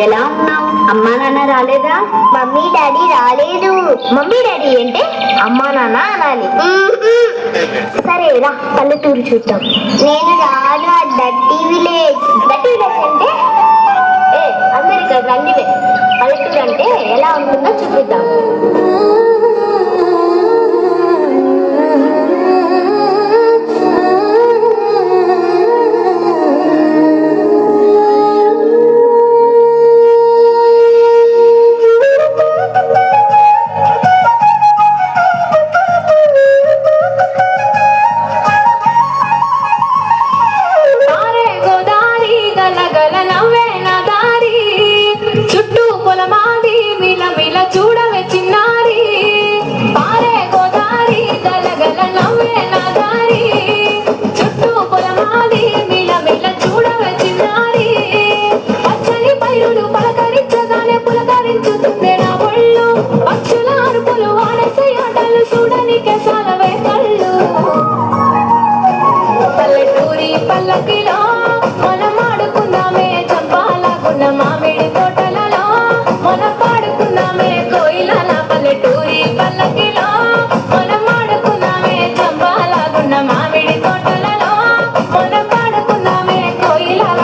ఎలా ఉన్నావు? అమ్మా నాన్న రాలేదా? మమ్మీ డాడీ రాలేదు. మమ్మీ డాడీ అంటే అమ్మా నాన్న అనాలి. సరే రా, పల్లెటూరు చూద్దాం. నేను రాను. ఆ డర్టీ విలేజ్. డర్టీ విలేజ్ అంటే అందరికీ రండివే. పల్లెటూరు అంటే ఎలా ఉంటుందో చూపిద్దాం. పల్లకిలో మనం ఆడుకుందామే, చంపాలకున్న మామిడి తోటలలో మనం పాడుకుందామే కోయిలల. పల్లెటూరి పల్లకిలో మనం ఆడుకుందామే, చంపాలకున్న మామిడి తోటలలో మనం పాడుకుందామే కోయిలల.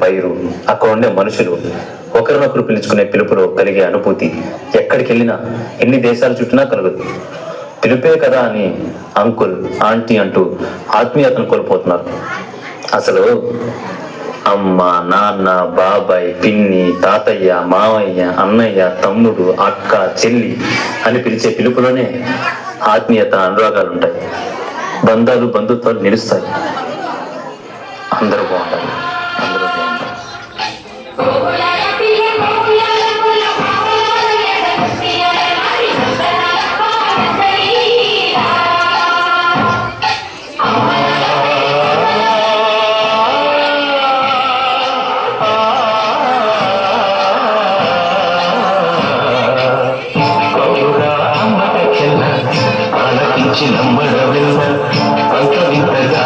పైరు, అక్కడ ఉండే మనుషులు, ఒకరినొకరు పిలుచుకునే పిలుపులో కలిగే అనుభూతి ఎక్కడికి వెళ్ళినా, ఎన్ని దేశాలు చుట్టినా కలుగుతుంది. పిలుపే కదా అని అంకుల్, ఆంటీ అంటూ ఆత్మీయతను కోల్పోతున్నారు. అసలు అమ్మ, నాన్న, బాబాయ్, పిన్ని, తాతయ్య, మావయ్య, అన్నయ్య, తమ్ముడు, అక్క, చెల్లి అని పిలిచే పిలుపులోనే ఆత్మీయత, అనురాగాలు ఉంటాయి. బంధాలు, బంధుత్వాలు నిలుస్తాయి. అందరూ బాగుంటారు, అందరూ బాగుంటారు. నమ్మడవిల్ల అంత వింతగా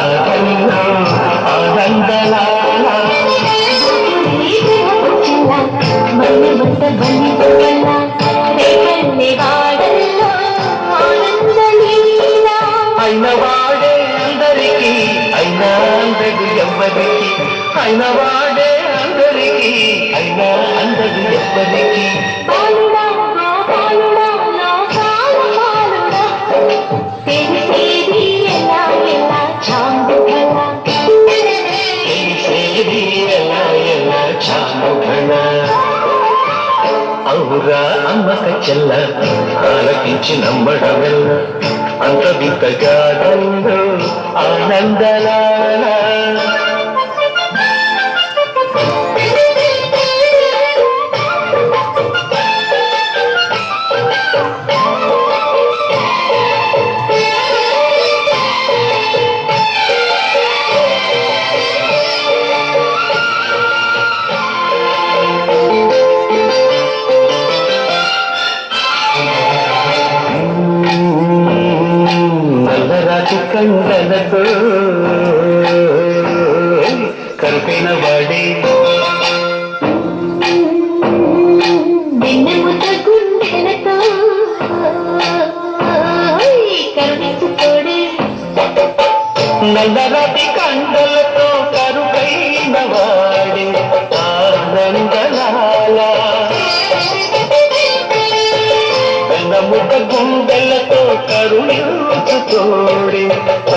అయిన వాడే అందరికీ, అయినా అందడు ఎవ్వరికి, అయిన వాడే అందరికీ, అయినా అందడు ఎవ్వరికి. అవురా అమ్మక చెల్ల ఆలకించి నమ్మడమెల్ల అంత వింతగా ఆనందలా. కండలతో కలిపిన వాడే గుండెలతో కరుణించుకోడే, నల్లరాతి కండలతో కరుపైన వాడే ఆనందలాల, నమ్ముక గుండెలతో కరుణించుకోడే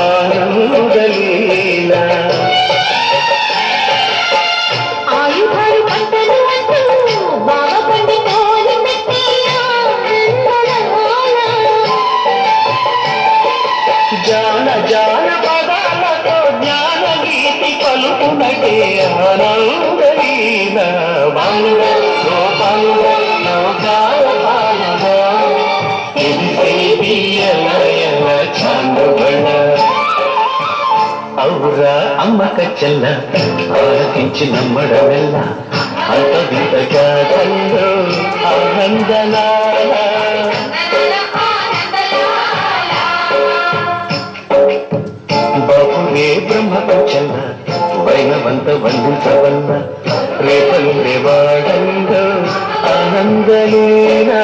ఆనందలీల. ఆయుధాలు పంటలు అంటూ బాగా పండితోని జాన జాన పదాలతో జ్ఞాన గీతి పలుకునటే ఆనందలీల. అవురా అమ్మక చెల్ల ఆలకించి నమ్మడమెల్ల అంత వింతగా ఆనందనాల. బాబురే బ్రహ్మకు చెల్ల వైనవంత వందించవల్ల రేపలు రేవాడంలో ఆనందలీలా.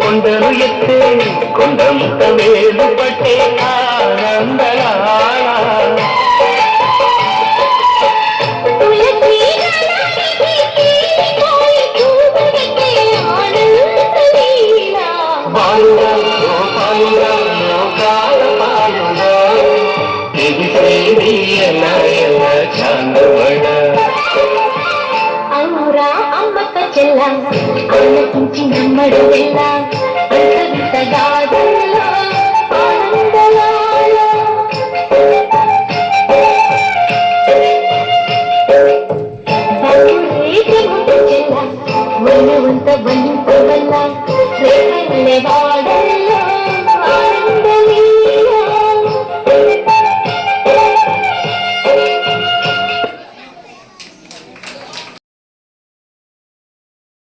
కొండను ఎత్తే కొండంత వేలు పట్టే ఆనందలాల. బాలుగా గోపాలుగా లోకాల పాలుగా తెలిసేది ఎలా ఎలా చాందవడ. అవురా అమ్మక చెల్ల ఆలకించి నమ్మడు వెళ్ళ